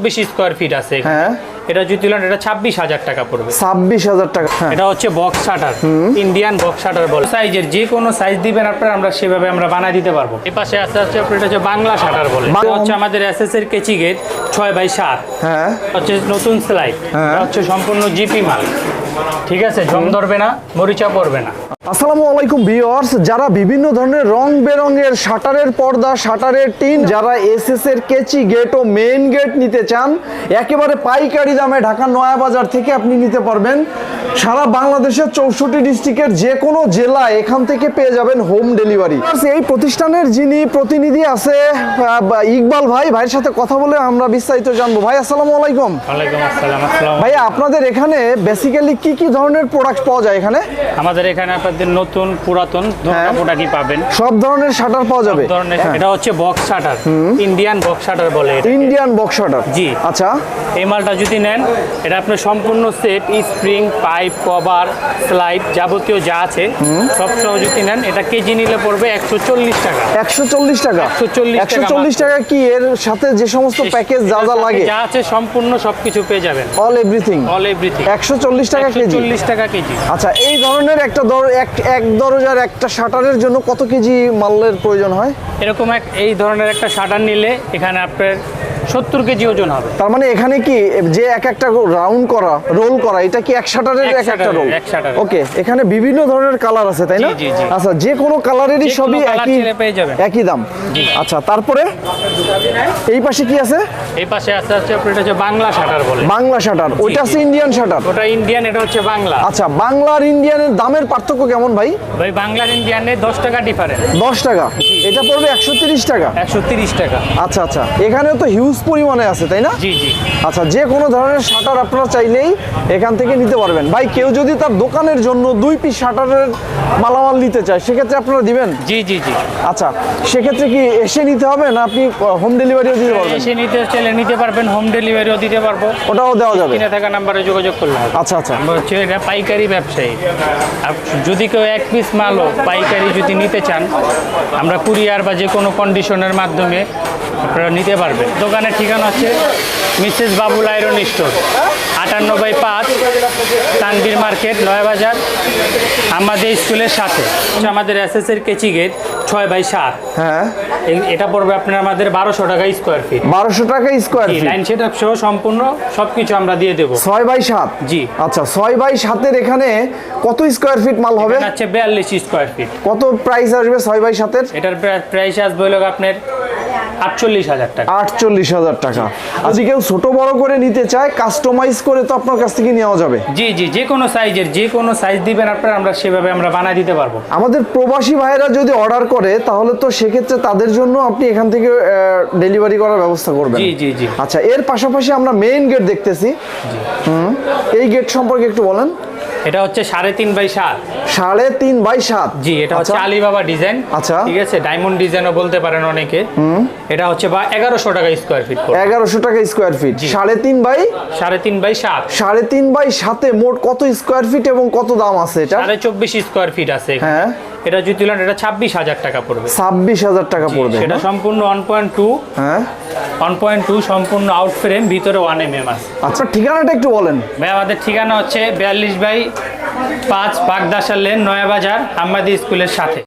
বেশি square feet আছে। হ্যাঁ, এটা যদি নেন এটা 26,000 টাকা পড়বে। 26,000 টাকা। এটা হচ্ছে box shutter, Indian box shutter বলে। সাইজের যে কোনো সাইজ দিবেন আপনারা, আমরা সেভাবে আমরা বানায় দিতে পারবো। এই পাশে আছে আপনার, এটা হচ্ছে বাংলা শাটার বলে। এটা হচ্ছে আমাদের এসএস এর কেচি গেট 6x7। হ্যাঁ, হচ্ছে নতুন স্লাইড। এটা হচ্ছে সম্পূর্ণ জিপি মাল, ঠিক আছে? জং ধরবে না, মরিচা পড়বে না। আসসালামু আলাইকুম ভিউয়ার্স, যারা বিভিন্ন ধরনের রং বেরঙের শাটারের পর্দা, শাটারের টিন, যারা এসএস এর কেচি গেট ও মেইন গেট নিতে চান, একেবারে পাইকারি দামে ঢাকা নয়া বাজার থেকে আপনি নিতে পারবেন। সারা বাংলাদেশের 64 ডিস্ট্রিক্টের যে কোনো জেলা এখান থেকে পেয়ে যাবেন হোম ডেলিভারি। এই প্রতিষ্ঠানের যিনি প্রতিনিধি আছে ইকবাল ভাই, ভাইয়ের সাথে কথা বলে আমরা বিস্তারিত জানবো। ভাই আসসালামু আলাইকুম। ওয়ালাইকুম আসসালাম। আসসালাম ভাইয়া, আপনাদের এখানে বেসিক্যালি কি কি ধরনের প্রোডাক্ট পাওয়া যায় এখানে? আমাদের এখানে আপনাদের নতুন পুরাতন প্রোডাক্টই পাবেন, সব ধরনের শাটার পাওয়া যাবে। এটা হচ্ছে box shutter, Indian box shutter বলে। ইন্ডিয়ান বক্স শাটার, জি। আচ্ছা, এই মালটা যদি নেন, এটা আপনার সম্পূর্ণ set, spring, pipe, cover, slide, যাবতীয় যা আছে সব সহ যদি নেন, এটা কেজি নিলে পড়বে 140 টাকা। 140 টাকা। 140 টাকা কি এর সাথে যে সমস্ত প্যাকেজ যা যা লাগে যা আছে সম্পূর্ণ সবকিছু পেয়ে যাবেন, অল এভরিথিং। 140 টাকা কেজি। 140 টাকা কেজি। আচ্ছা, এই ধরনের একটা এক দরজার একটা শাটারের জন্য কত কেজি মালের প্রয়োজন হয়? এরকম এই ধরনের একটা শাটার নিলে এখানে আপনার 70 কেজি ওজন হবে। তার মানে এখানে কি যে একটা রাউন্ড করা, রোল করা, এটা কি এক শাটারের এক একটা রোল? ওকে, এখানে বিভিন্ন ধরনের কালার আছে, তাই না? আচ্ছা, যে কোনো কালারেরই সবই একই দাম। আচ্ছা, তারপরে এই পাশে কি আছে? এই পাশে আছে এটা হচ্ছে বাংলা শাটার বলে। বাংলা শাটার, ওইটা আছে ইন্ডিয়ান শাটার। ওটা ইন্ডিয়ান, এটা হচ্ছে বাংলা। আচ্ছা, বাংলার ইন্ডিয়ানের দামের পার্থক্য কেমন ভাই? ভাই বাংলার ইন্ডিয়ানে 10 টাকা ডিফারেন্স। 10 টাকা। এটা পড়বে 130 টাকা। 130 টাকা। আচ্ছা আচ্ছা, এখানেও তো হিউজ পরিমাণে আছে, তাই না? জি জি। আচ্ছা, যে কোনো ধরনের শাটার আপনারা চাইলেই এখান থেকে নিতে পারবেন। ভাই, কেউ যদি তার দোকানের জন্য 2 পিস শাটারের মালামাল নিতে চায়, সেক্ষেত্রে আপনারা দিবেন? জি জি জি। আচ্ছা, সেক্ষেত্রে কি এসে নিতে হবে না আপনি হোম ডেলিভারিও দিতে পারবেন? এসে নিতে চাইলে নিতে পারবেন, হোম ডেলিভারিও দিতে পারবো। ওটাও দেওয়া যাবে। কিনে থাকা নাম্বারে যোগাযোগ করলে হবে। আচ্ছা আচ্ছা, আমরা হচ্ছে এটা পাইকারি ব্যবসায়ী। আর যদি কেউ 1 পিস মালও পাইকারি যদি নিতে চান, আমরা কুরিয়ার বা যে কোনো কন্ডিশনের মাধ্যমে আপনারা নিতে পারবেন। দোকানের ঠিকানা হচ্ছে Mrs Babul iron store, 58/5 Tanvir market, Nayabazar, আমাদের স্কুলের সাথে। আমাদের এসএস এর কেচি গেট 6x7। হ্যাঁ, এটা পড়বে আপনার আমাদের 1200 টাকা স্কোয়ার ফিট। 1200 টাকা স্কোয়ার ফিট। লাইন সেটআপ সহ সম্পূর্ণ সবকিছু আমরা দিয়ে দেবো। 6x7। জি। আচ্ছা, 6x7 এখানে কত স্কোয়ার ফিট মাল হবে? হচ্ছে 42 স্কোয়ার ফিট। কত প্রাইস আসবে 6x7 এর? এটার প্রাইস আসবে হলো আপনার 48,000 টাকা। 48,000 টাকা। যদি কেউ ছোট বড় করে নিতে চায়, কাস্টমাইজ করে তো আপনার কাছ থেকে নেওয়া যাবে? জি জি, যে কোনো সাইজের, যে কোনো সাইজ দিবেন আপনারা, আমরা সেভাবে আমরা বানায় দিতে পারবো। আমাদের প্রবাসী ভাইরা যদি অর্ডার করে, তাহলে তো সেক্ষেত্রে তাদের জন্য আপনি এখান থেকে ডেলিভারি করার ব্যবস্থা করবেন? জি জি জি। আচ্ছা, এর পাশাপাশি আমরা মেইন গেট দেখতেছি। এই গেট সম্পর্কে একটু বলেন। এটা হচ্ছে 3.5x7। 3.5x7। জি, এটা হচ্ছে আলিবাবা ডিজাইন। আচ্ছা, ঠিক আছে, ডায়মন্ড ডিজাইনও বলতে পারেন অনেকে। এটা হচ্ছে 1100 টাকা স্কোয়ার ফিট। 1100 টাকা স্কোয়ার ফিট। 3.5x7। 3.5x7 মোট কত স্কোয়ার ফিট এবং কত দাম আছে এটা? 24.5 স্কোয়ার ফিট আছে। হ্যাঁ, এটা যদি নেন, এটা 26,000 টাকা পড়বে। 26,000 টাকা পড়বে। সেটা সম্পূর্ণ 1.2। হ্যাঁ, 1.2 সম্পূর্ণ আউট ফ্রেম, ভিতরে 1 mm আছে। আচ্ছা, ঠিকানাটা একটু বলেন ভাই। আমাদের ঠিকানা হচ্ছে 42/5 বাগদাসার লেন, নয়াবাজার, আমাদের স্কুলের সাথে।